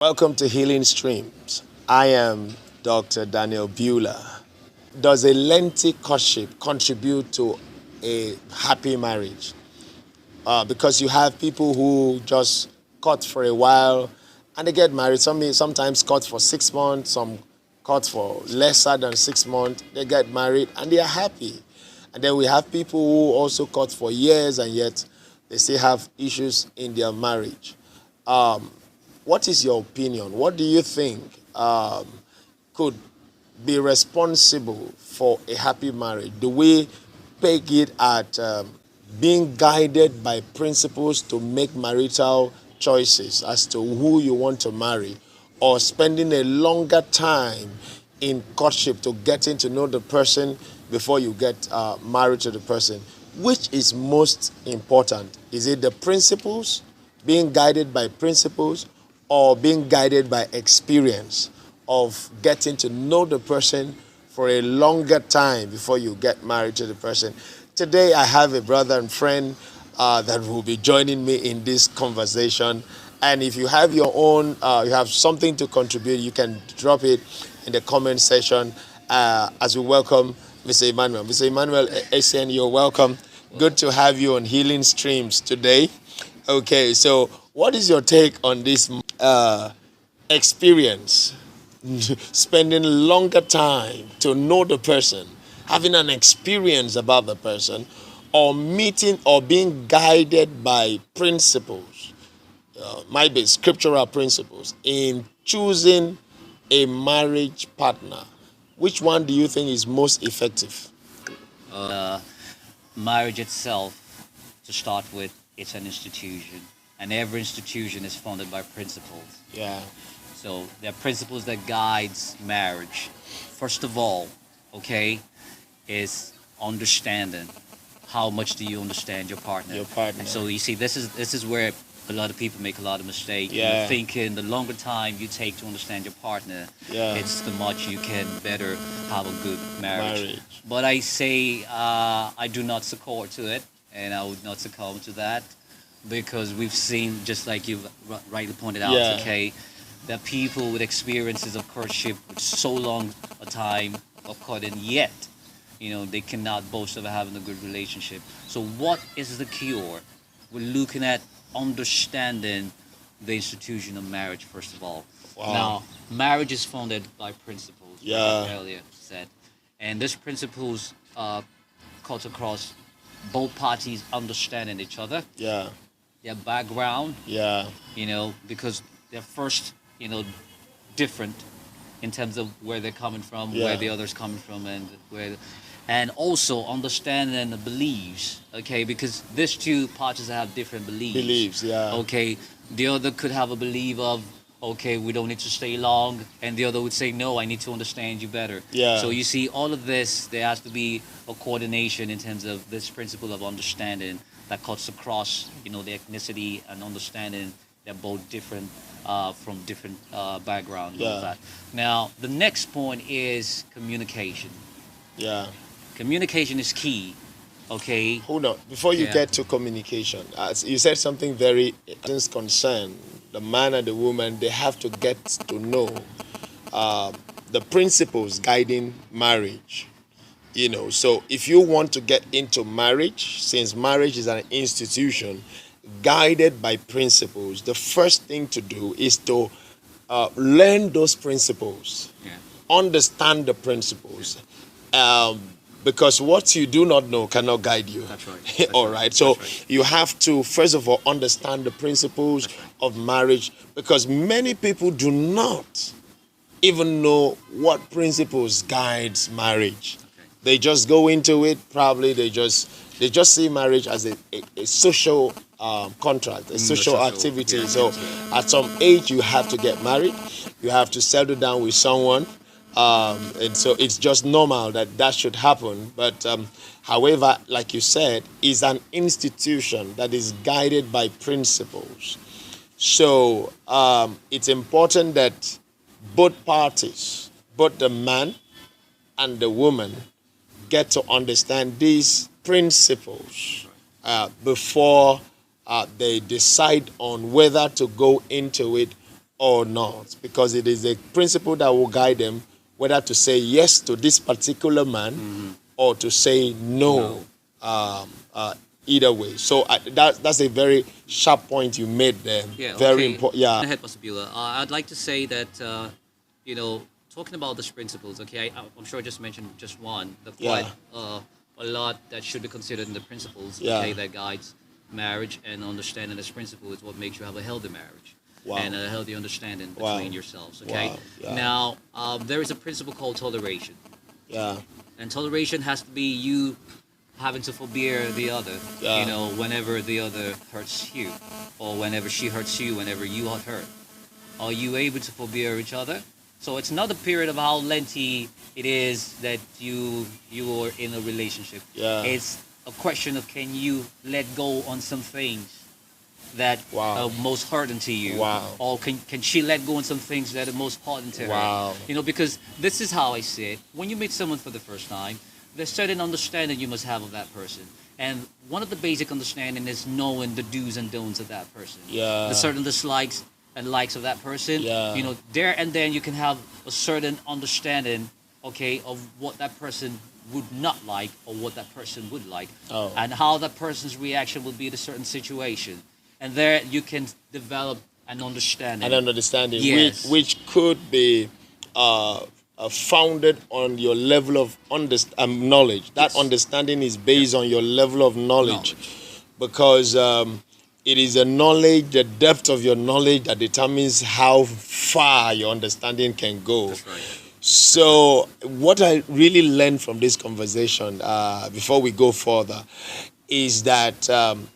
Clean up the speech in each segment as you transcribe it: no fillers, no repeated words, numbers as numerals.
Welcome to Healing Streams. I am Dr. Daniel Bueller. Does a lengthy courtship contribute to a happy marriage? Because you have people who just court for a while and they get married. Sometimes court for 6 months, some court for lesser than 6 months. They get married and they are happy. And then we have people who also court for years and yet they still have issues in their marriage. What is your opinion? What do you think could be responsible for a happy marriage? Do we peg it at being guided by principles to make marital choices as to who you want to marry, or spending a longer time in courtship to getting to know the person before you get married to the person? Which is most important? Is it the principles, being guided by principles, or being guided by experience of getting to know the person for a longer time before you get married to the person? Today, I have a brother and friend that will be joining me in this conversation. And if you have your own, you have something to contribute, you can drop it in the comment section as we welcome Mr. Emmanuel. Mr. Emmanuel Essien, you're welcome. Good to have you on Healing Streams today. Okay, so what is your take on this experience? Spending longer time to know the person, having an experience about the person, or meeting or being guided by principles, might be scriptural principles, in choosing a marriage partner. Which one do you think is most effective? Marriage itself, to start with, it's an institution, and every institution is founded by principles. Yeah. So there are principles that guides marriage. First of all, okay, is understanding. How much do you understand your partner? Your partner. And so you see, this is where a lot of people make a lot of mistakes. Yeah. You're thinking the longer time you take to understand your partner, Yeah. it's the much you can better have a good marriage. Marriage. But I say I do not succumb to it, and I would not succumb to that, because we've seen, just like you've rightly pointed out, Yeah. okay, that people with experiences of courtship with so long a time of courting, yet they cannot boast of having a good relationship. So what is the cure? We're looking at understanding the institution of marriage, first of all. Wow. Now, marriage is founded by principles, like Yeah. I earlier said. And these principles cut across both parties understanding each other, Yeah. their background, Yeah. because they're first, different in terms of where they're coming from, Yeah. where the other's coming from, and also understanding the beliefs, okay, because these two parties have different beliefs. Beliefs, yeah. Okay, the other could have a belief of, okay, we don't need to stay long, and the other would say, no, I need to understand you better. Yeah. So you see, all of this, there has to be a coordination in terms of this principle of understanding that cuts across, the ethnicity and understanding they're both different from different backgrounds. Yeah. All that. Now, the next point is communication. Yeah. Communication is key, okay? Hold on. Before you Yeah. get to communication, you said something very concerned. The man and the woman, they have to get to know the principles guiding marriage. So if you want to get into marriage, since marriage is an institution guided by principles, the first thing to do is to learn those principles, Yeah. understand the principles. Because what you do not know cannot guide you. That's right. That's All right. right. So That's right. you have to, first of all, understand the principles of marriage, because many people do not even know what principles guides marriage. Okay. They just go into it. Probably they just see marriage as a social contract, a social activity. Yeah. So at some age you have to get married. You have to settle down with someone. And so it's just normal that should happen. But however, like you said, is an institution that is guided by principles. So it's important that both parties, both the man and the woman, get to understand these principles before they decide on whether to go into it or not, because it is a principle that will guide them whether to say yes to this particular man or to say no. No. Either way. So that's a very sharp point you made there. Yeah, Very okay. important. Go Yeah, ahead, Pastor Beulah. I'd like to say that, talking about these principles, okay, I'm sure I just mentioned just one, the quite a lot that should be considered in the principles, Yeah. okay, that guides marriage, and understanding this principle is what makes you have a healthy marriage. Wow. And a healthy understanding Wow. between yourselves, okay? Wow. Yeah. Now, there is a principle called toleration. yeah, And toleration has to be you having to forbear the other, Yeah. whenever the other hurts you, or whenever she hurts you, whenever you are hurt. Are you able to forbear each other? So it's not a period of how lengthy it is that you are in a relationship. Yeah. It's a question of, can you let go on some things that Wow. are most hurting to you? Wow. Or can she let go on some things that are most hurting to her? Wow. Because this is how I see it. When you meet someone for the first time, there's certain understanding you must have of that person. And one of the basic understanding is knowing the do's and don'ts of that person. Yeah. The certain dislikes and likes of that person. Yeah. There and then you can have a certain understanding, okay, of what that person would not like or what that person would like. Oh. And how that person's reaction will be to certain situation. And there you can develop an understanding. and an understanding, Yes. which could be founded on your level of knowledge. That Yes. understanding is based on your level of knowledge, because it is a knowledge, the depth of your knowledge, that determines how far your understanding can go. That's right. So, what I really learned from this conversation, before we go further, is that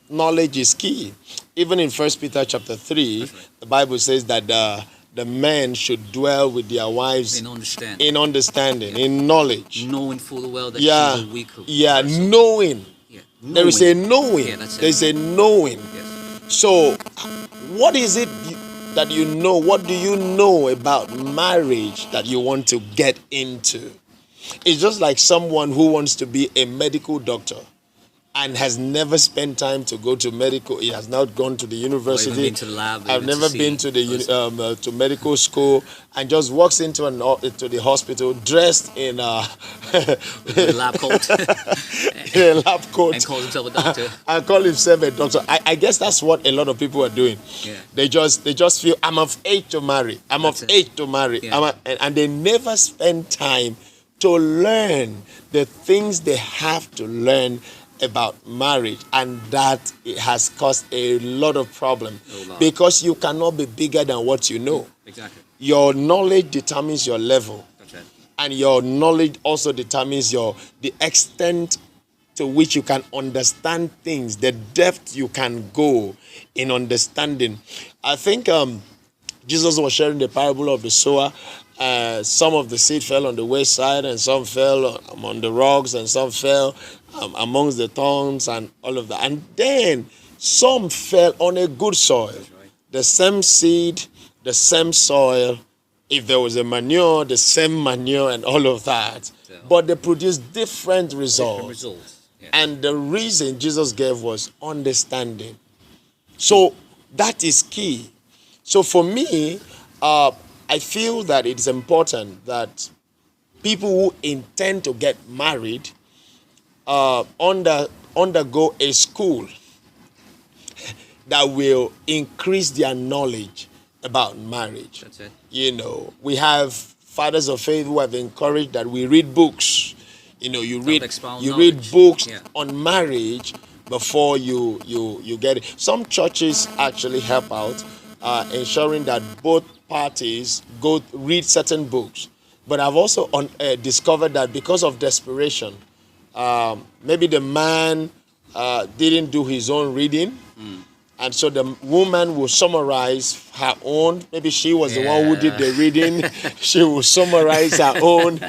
knowledge is key. Even in 1 Peter chapter 3, That's right. the Bible says that the men should dwell with their wives In understanding. in understanding, in knowledge. Knowing full well that Yeah, she's a weak yeah, person. knowing. Yeah. There is a knowing. Yeah, that's it. There's a knowing. Yes. So, what is it that you know? What do you know about marriage that you want to get into? It's just like someone who wants to be a medical doctor and has never spent time to go to medical. He has not gone to the university. been to the lab, I've even to never see been to the to medical school, and just walks into to the hospital dressed in With a lab coat. in a lab coat And calls himself a doctor. and call himself a doctor. I guess that's what a lot of people are doing. Yeah. They just feel, I'm of age to marry. I'm That's of it. age to marry. Yeah. And they never spend time to learn the things they have to learn about marriage, and that it has caused a lot of problem, A lot. because you cannot be bigger than what you know. Exactly. Your knowledge determines your level, That's it. and your knowledge also determines the extent to which you can understand things, the depth you can go in understanding. I think Jesus was sharing the parable of the sower. Some of the seed fell on the wayside, and some fell on the rocks, and some fell amongst the thorns and all of that. And then some fell on a good soil. That's right. The same seed, the same soil. If there was a manure, the same manure and all of that. So- But they produced different results. Different results. Yes. And the reason Jesus gave was understanding. So that is key. So for me, I feel that it's important that people who intend to get married undergo a school that will increase their knowledge about marriage. That's it. We have fathers of faith who have encouraged that we read books. You read expound read knowledge. books Yeah. on marriage before you get it. Some churches actually help out, ensuring that both parties go read certain books. But I've also discovered that because of desperation, maybe the man didn't do his own reading. And so the woman will summarize her own. Maybe she was the one who did the reading. She will summarize her own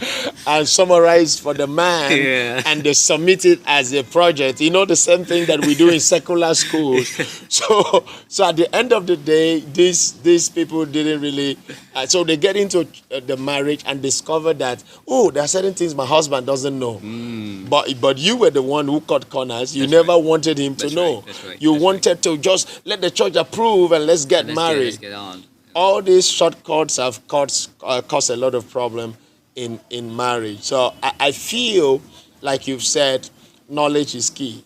and summarize for the man. Yeah. And they submit it as a project. The same thing that we do in secular schools. So at the end of the day, these people didn't really. So they get into the marriage and discover that, there are certain things my husband doesn't know. But you were the one who cut corners. You never wanted him to That's know. right, that's right, You that's wanted to just let the church approve and let's get married. Let's get on. all these shortcuts have caused a lot of problem in marriage. So I feel, like you've said, knowledge is key.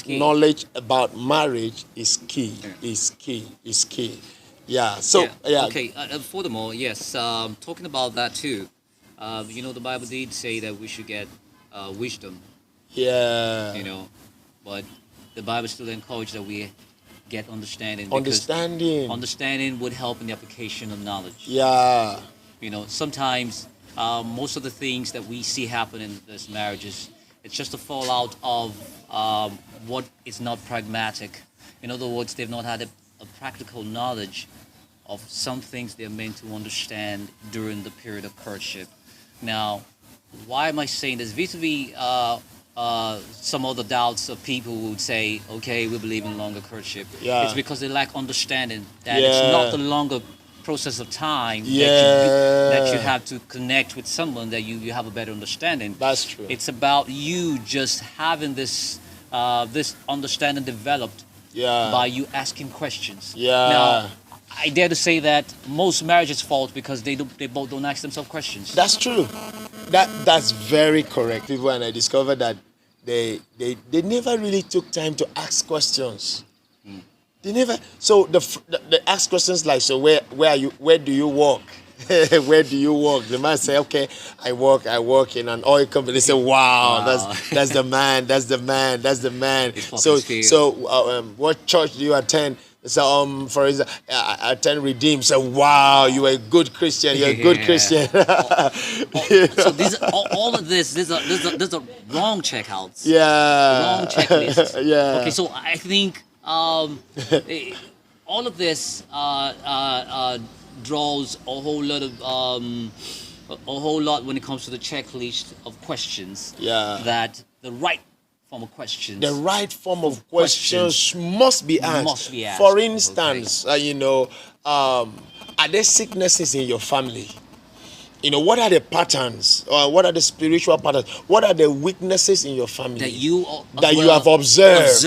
Knowledge about marriage is key. Yeah. Is key. Yeah. So yeah. Okay. Furthermore, yes. Talking about that too. The Bible did say that we should get wisdom. Yeah. But the Bible still encourages that we get understanding. Understanding. Understanding would help in the application of knowledge. Yeah. Sometimes most of the things that we see happen in these marriages, it's just a fallout of what is not pragmatic. In other words, they've not had a practical knowledge of some things they're meant to understand during the period of courtship. Now, why am I saying this? Vis-a-vis some other doubts of people who would say, okay, we believe in longer courtship. Yeah. It's because they lack understanding that it's not the longer process of time Yeah. that you have to connect with someone that you have a better understanding. That's true. It's about you just having this understanding developed by you asking questions. Yeah. Now, I dare to say that most marriages fault because they both don't ask themselves questions. That's true. That's very correct. People, and I discovered that they never really took time to ask questions. They never. So they ask questions like, so where are you? Where do you work? Where do you work? The man say, okay, I work in an oil company. They say, wow. That's the man. That's the man. So what church do you attend? So for example, I attend Redeem. So wow, you are a good Christian. You're a good Christian. So all of this, these are wrong checkouts. Yeah. Wrong checklists. Yeah. Okay, so I think all of this draws a whole lot when it comes to the checklist of questions. Yeah. That the right form of questions. The right form of questions must be asked. Must be asked. For instance, are there sicknesses in your family? What are the patterns? What are the spiritual patterns? What are the weaknesses in your family that you have observed?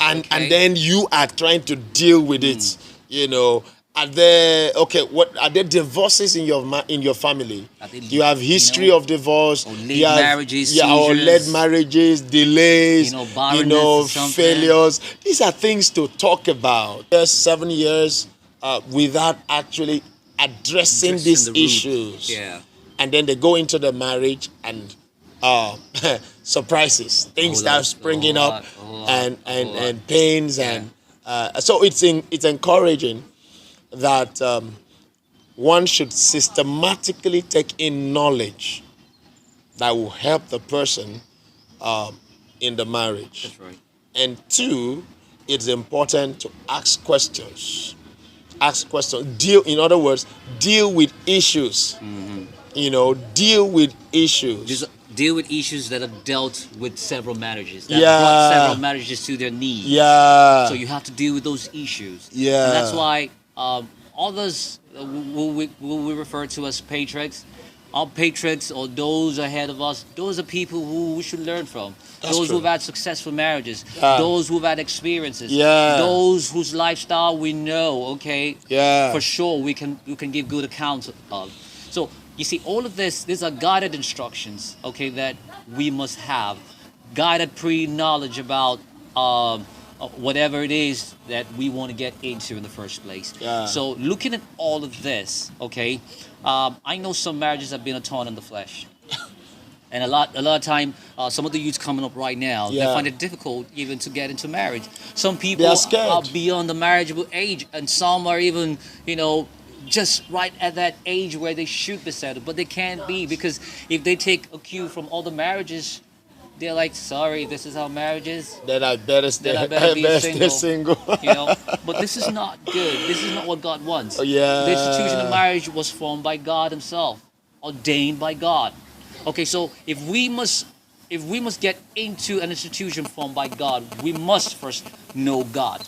And then you are trying to deal with it. Are there divorces in your family? You have history of divorce, or late marriages, or late marriages, delays, failures. These are things to talk about. 7 years without actually addressing these issues. Yeah. And then they go into the marriage and surprises, things start springing up, and pains, and so it's encouraging that one should systematically take in knowledge that will help the person in the marriage. That's right. And two, it's important to ask questions. In other words, deal with issues. Deal with issues. Deal with issues that have dealt with several marriages. That brought several marriages to their knees. Yeah. So you have to deal with those issues. Yeah. And that's why all those we refer to as patriarchs, our patriarchs or those ahead of us, those are people who we should learn from. That's those true. who've had successful marriages, those who've had experiences, those whose lifestyle we know, for sure we can give good accounts of. So you see, all of these are guided instructions, that we must have, guided pre-knowledge about whatever it is that we want to get into in the first place. Yeah. So looking at all of this, I know some marriages have been a thorn in the flesh. And a lot of time, some of the youths coming up right now, they find it difficult even to get into marriage. Some people are beyond the marriageable age, and some are even, just right at that age where they should be settled, but they can't be, because if they take a cue from all the marriages, they're like, sorry, this is how marriage is. Then I better stay single. But this is not good. This is not what God wants. Yeah. The institution of marriage was formed by God Himself, ordained by God. Okay, so if we must get into an institution formed by God, we must first know God.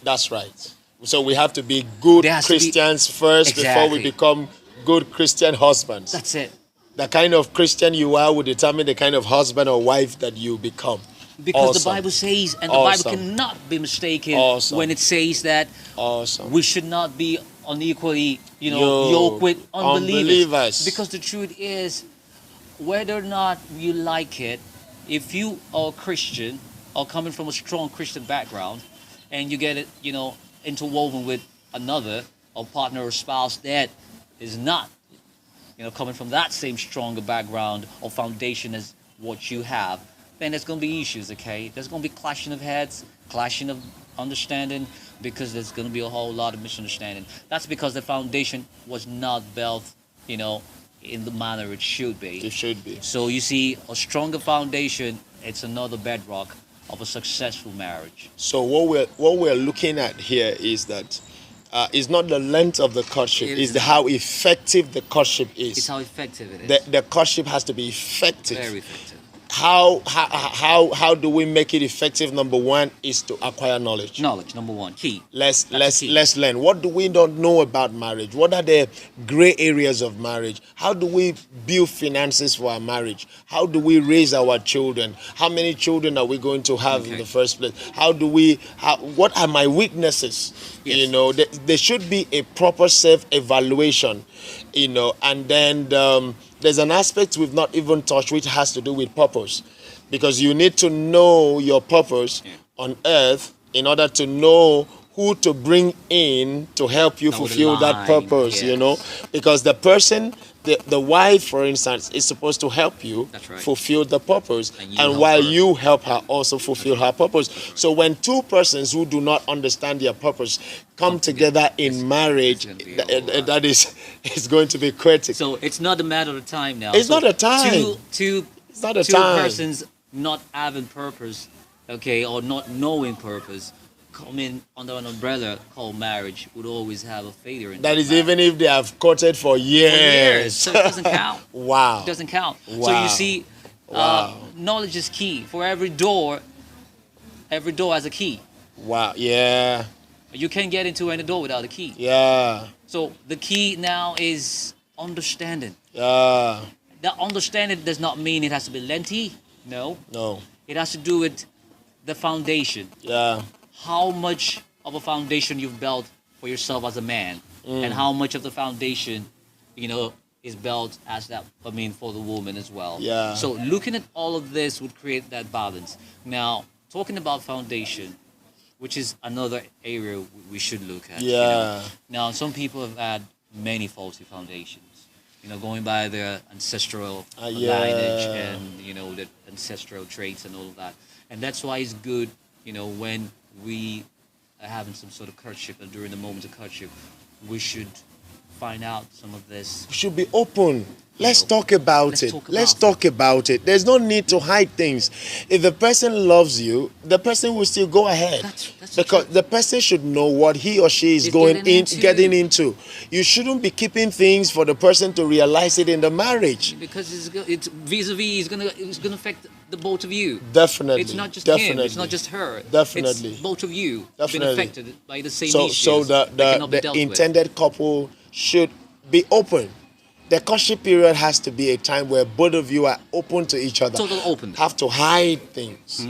That's right. So we have to be good Christians first before we become good Christian husbands. That's it. The kind of Christian you are will determine the kind of husband or wife that you become. Because the Bible says, and the Bible cannot be mistaken when it says that we should not be unequally, Yo, yoked with unbelievers. unbelievers. Because the truth is, whether or not you like it, if you are a Christian or coming from a strong Christian background, and you get it, interwoven with another or partner or spouse that is not, coming from that same stronger background or foundation as what you have, then there's going to be issues, okay? There's going to be clashing of heads, clashing of understanding, because there's going to be a whole lot of misunderstanding. That's because the foundation was not built, you know, in the manner it should be. It should be. So you see, a stronger foundation, it's another bedrock of a successful marriage. So what we're looking at here is that it's not the length of the courtship, It it's is how effective the courtship It's is. how effective it is. The courtship has to be effective. Very effective. How do we make it effective? Number one is to acquire knowledge. Knowledge, number one, key. Let's key. learn. What do we not know about marriage? What are the gray areas of marriage? How do we build finances for our marriage? How do we raise our children? How many children are we going to have in the first place? What are my weaknesses? Yes. You know, there should be a proper self-evaluation, and then there's an aspect we've not even touched, which has to do with purpose, because you need to know your purpose on earth in order to know who to bring in to help you That would fulfill that align, purpose, yes. because the person, the wife, for instance, is supposed to help you That's right. fulfill the purpose, And you and help while her. you help her also fulfill her purpose. So when two persons who do not understand their purpose come together in marriage, it's gonna be all right. that is it's going to be critical. So it's not a matter of time now. It's So not a time. Two It's not a two time. persons not having purpose, okay, or not knowing purpose, coming under an umbrella called marriage would always have a failure in That is marriage. even if they have courted for years. So it doesn't count. Wow. It doesn't count. So Wow. you see, Wow. knowledge is key. For every door has a key. Wow. Yeah. You can't get into any door without a key. Yeah. So the key now is understanding. Yeah. That understanding does not mean it has to be lengthy. No. No. It has to do with the foundation. Yeah. How much of a foundation you've built for yourself as a man, and how much of the foundation, is built for the woman as well. Yeah. So looking at all of this would create that balance. Now, talking about foundation, which is another area we should look at. Yeah. Now, some people have had many faulty foundations. Going by their ancestral Yeah. lineage and the ancestral traits and all of that. And that's why it's good, when we are having some sort of courtship, and during the moments of courtship, we should find out some of this. We should be open. Let's know, talk about let's it. talk Let's about talk about it. There's no need to hide things. If the person loves you, the person will still go ahead. That's Because true. the person should know what he or she is getting into. You shouldn't be keeping things for the person to realize it in the marriage. Because it's vis-a-vis, it's gonna affect the both of you. Definitely. It's not just Definitely. him. It's not just her. Definitely. It's both of you Definitely. been affected by the same So, issues. so that cannot be the dealt with. intended couple should be open. The courtship period has to be a time where both of you are open to each other. Total open. Have to hide things.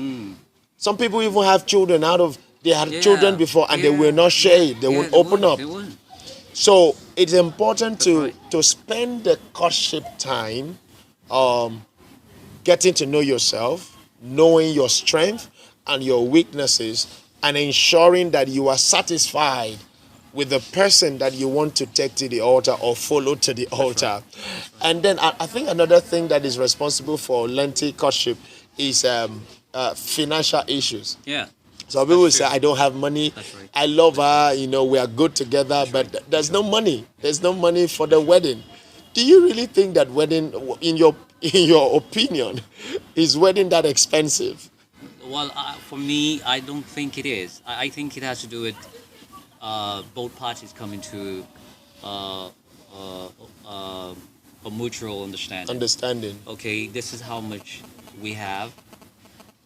Some people even have children they had children before and they will not share it. They will open up. They will. So it's important That's right. to spend the courtship time getting to know yourself, knowing your strength and your weaknesses, and ensuring that you are satisfied with the person that you want to take to the altar or follow to the altar. And then I think another thing that is responsible for lengthy courtship is financial issues. Yeah. So people will true. say, I don't have money. That's right. I love her, we are good together, but there's no money. There's no money for the wedding. Do you really think that wedding, in your opinion, is wedding that expensive? Well, for me, I don't think it is. I think it has to do with both parties coming to a mutual understanding. Okay, this is how much we have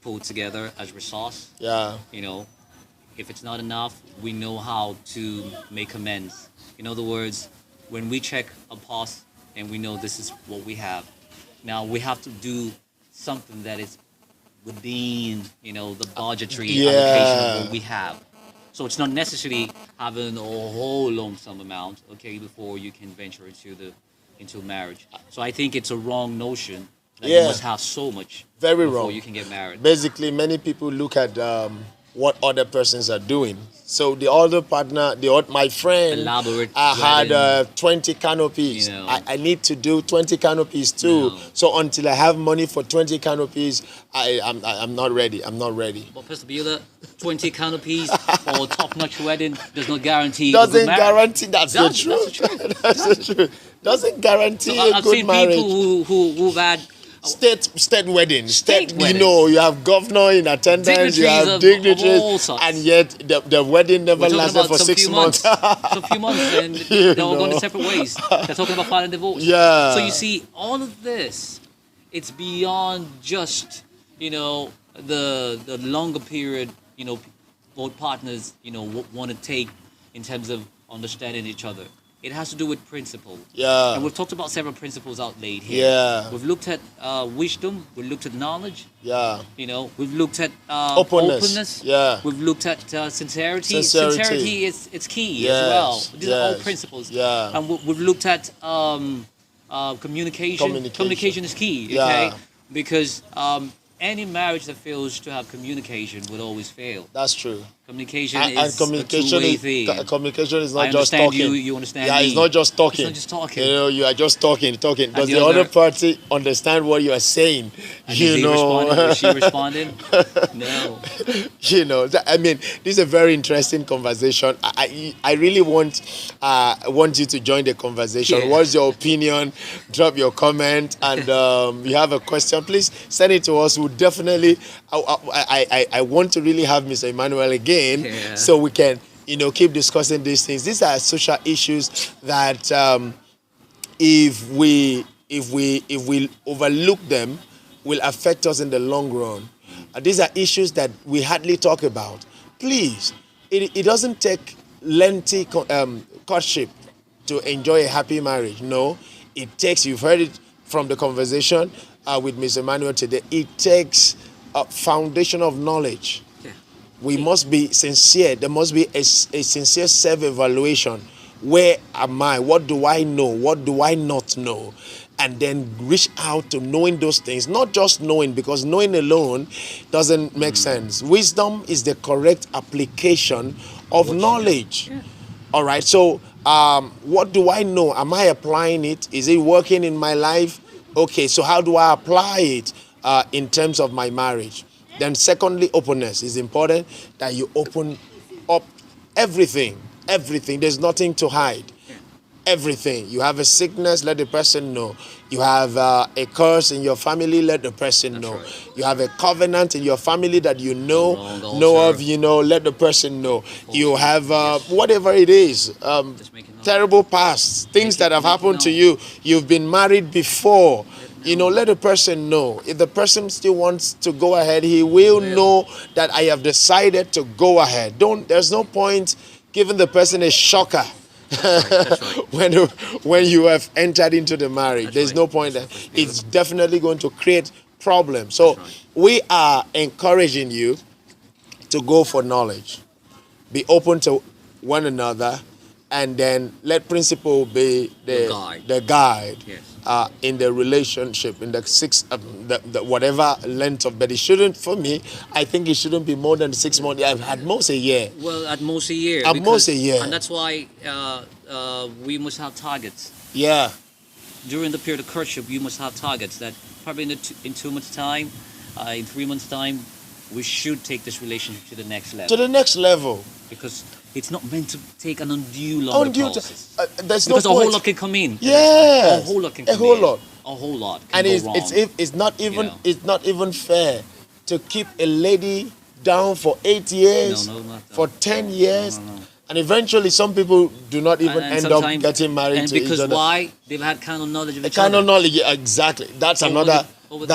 pulled together as resource. Yeah. If it's not enough, we know how to make amends. In other words, when we check a past and we know this is what we have, now we have to do something that is within, the budgetary allocation of what we have. So it's not necessarily having a whole lump sum amount, okay, before you can venture into marriage. So I think it's a wrong notion that you Yeah. must have so much Very before wrong. you can get married. Basically, many people look at what other persons are doing. So the other partner, my friend, Elaborate I had wedding. 20 canopies. You know. I need to do 20 canopies too. No. So until I have money for 20 canopies, I'm not ready. I'm not ready. But Pastor Beulah, 20 canopies or top-notch wedding does not guarantee a good Doesn't marriage. guarantee. That's the That's truth. the truth. That's the truth. Doesn't guarantee So a I've good seen marriage. people who've had State weddings. State You weddings. know, you have governor in attendance, you Dignitaries have of dignitaries, all sorts. and yet the wedding never we're talking lasted about for some 6 few months. some few months, and You they're all going know. separate ways. They're talking about filing divorce. Yeah. So you see, all of this, it's beyond just the longer period. Both partners want to take in terms of understanding each other. It has to do with principle. Yeah. And we've talked about several principles outlaid here. Yeah. We've looked at wisdom. We've looked at knowledge. Yeah. We've looked at Openness. Yeah. We've looked at sincerity. Sincerity. It's key Yes, as well. These are all yes, principles. yeah. And we've looked at communication. Communication is key. Okay. Yeah. Because any marriage that fails to have communication will always fail. That's true. Communication And is communication a two-way is thing. communication is I not just understand talking. you understand Yeah, me. it's not just talking. It's not just talking. You are just talking. Does the the other other- party understand what you are saying? And is he responding? Is she responding? No. I mean, this is a very interesting conversation. I really want you to join the conversation. Yeah. What's your opinion? Drop your comment, and you have a question, please send it to us. We'll definitely. I want to really have Mr. Emmanuel again, Yeah. so we can keep discussing these things. These are social issues that if we overlook them, will affect us in the long run. These are issues that we hardly talk about. Please, it doesn't take lengthy courtship to enjoy a happy marriage. No, it takes, you've heard it from the conversation with Mr. Emmanuel today, it takes a foundation of knowledge. Yeah. We must be sincere. There must be a sincere self-evaluation. Where am I? What do I know? What do I not know? And then reach out to knowing those things. Not just knowing, because knowing alone doesn't make sense. Wisdom is the correct application of knowledge. Yeah. All right. So what do I know? Am I applying it? Is it working in my life? Okay. So how do I apply it in terms of my marriage? Then secondly, openness is important, that you open up everything. There's nothing to hide. Everything. You have a sickness, let the person know. You have a curse in your family, let the person know. right. You have a covenant in your family that you know Wrong of, altar. let the person know. You have whatever it is, Just make it known. terrible past, things that have happened to you. You've been married before. Let the person know. If the person still wants to go ahead, he will know that I have decided to go ahead. There's no point giving the person a shocker. That's right. when you have entered into the marriage. That's There's right. no point. That's It's definitely going to create problems. So That's right. we are encouraging you to go for knowledge. Be open to one another, and then let principle be the guide. Yes. In the relationship, in the whatever length of, but it shouldn't, for me, I think it shouldn't be more than 6 months. At most a year. Well, at most a year. At most a year. And that's why we must have targets. Yeah. During the period of courtship, you must have targets that probably in 2 months' time, in 3 months' time, we should take this relationship to the next level. To the next level. Because it's not meant to take an undue long process. There's Because no a point. whole lot can come in. Yes. A whole lot can A come whole in. lot. A whole lot can And go it's wrong. it's not even You know. it's not even fair to keep a lady down for 8 years, No, not that. for 10 years, No. and eventually some people do not even And end up sometimes- getting married and to each because other. why? They've had kind of knowledge of A each kind other. of knowledge, yeah, exactly. That's So another over the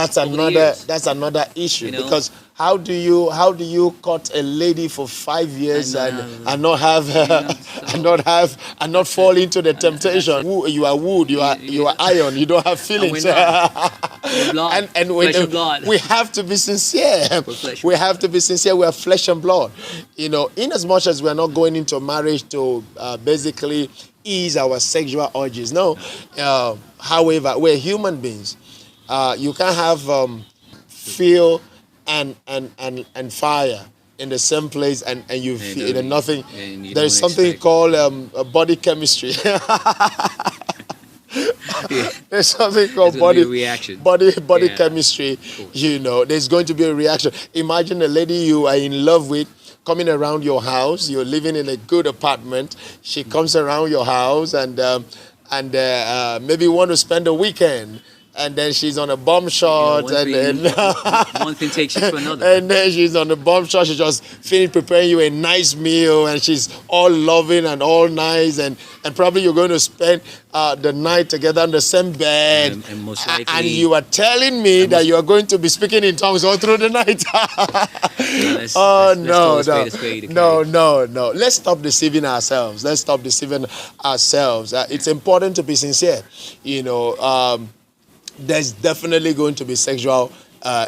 years. that's another issue, You know, because how do you cut a lady for 5 years and not have so and not fall into the that's temptation? You are wood, you are iron, you don't have and we're feelings. not. We're blood, And flesh and blood. we have to be sincere. We're flesh We and have to be sincere. We are flesh and blood. In as much as we are not going into marriage to basically ease our sexual urges. No. However, we're human beings. You can't have feel and fire in the same place, and you feel nothing. And you There is don't something expect. called body chemistry. Yeah. There's something called There's gonna be a reaction. body Yeah. chemistry. Course. There's going to be a reaction. Imagine a lady you are in love with coming around your house. You're living in a good apartment. She comes around your house and maybe want to spend a weekend. And then she's on a bomb shot, one one thing takes you to another. and then she's on the bomb shot. She just finished preparing you a nice meal, and she's all loving and all nice, and probably you're going to spend the night together on the same bed. And most likely, And you are telling me that you are going to be speaking in tongues all through the night. let's Oh, call no, a spade no. a spade, okay? No. Let's stop deceiving ourselves. Let's stop deceiving ourselves. It's important to be sincere. There's definitely going to be sexual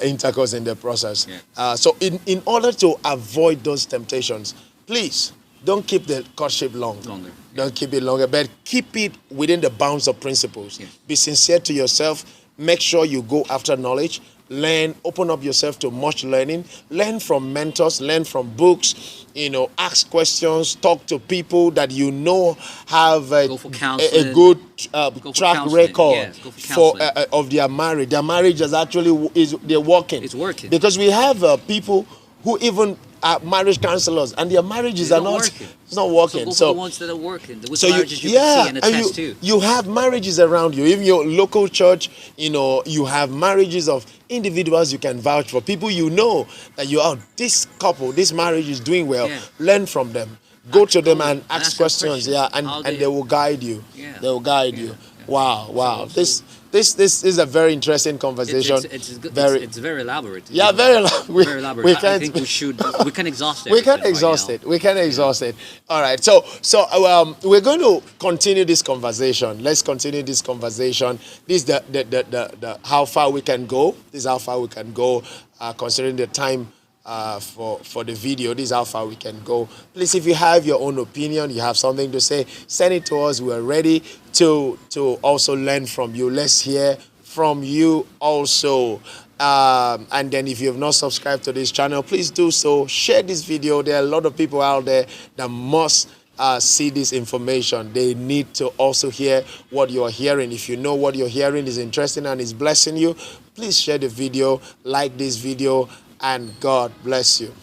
intercourse in the process. Yeah. So in order to avoid those temptations, please don't keep the courtship longer. Don't keep it longer, but keep it within the bounds of principles. Yeah. Be sincere to yourself. Make sure you go after knowledge. Learn, open up yourself to much learning. Learn from mentors, learn from books, ask questions, talk to people that have Go for a counseling. good for track counseling. record Yes, go for counseling. of their marriage. Their marriage they're working. It's working. Because we have people who even are marriage counselors, and their marriages are not working. it's not working. So go for the ones that are working. The So marriages you can see and and attest to. you have marriages around you. Even your local church, you have marriages of individuals you can vouch for. People that this couple, this marriage is doing well. Yeah. Learn from them. Go to them and Ask ask them questions. questions. And How they will guide you. Yeah. They will guide Yeah. you. Yeah. Wow. So- This is a very interesting conversation. It's very elaborate. Yeah, very elaborate. Very elaborate. We I can't. think we can exhaust it. We can exhaust it. We can exhaust it. All right. So we're going to continue this conversation. Let's continue this conversation. This is the how far we can go. This is how far we can go, considering the time for the video. This is how far we can go. Please, if you have your own opinion, you have something to say, send it to us. We're ready to also learn from you. Let's hear from you also. And then if you have not subscribed to this channel, please do so. Share this video. There are a lot of people out there that must see this information. They need to also hear what you're hearing. If you know what you're hearing is interesting and is blessing you, please share the video, like this video, and God bless you.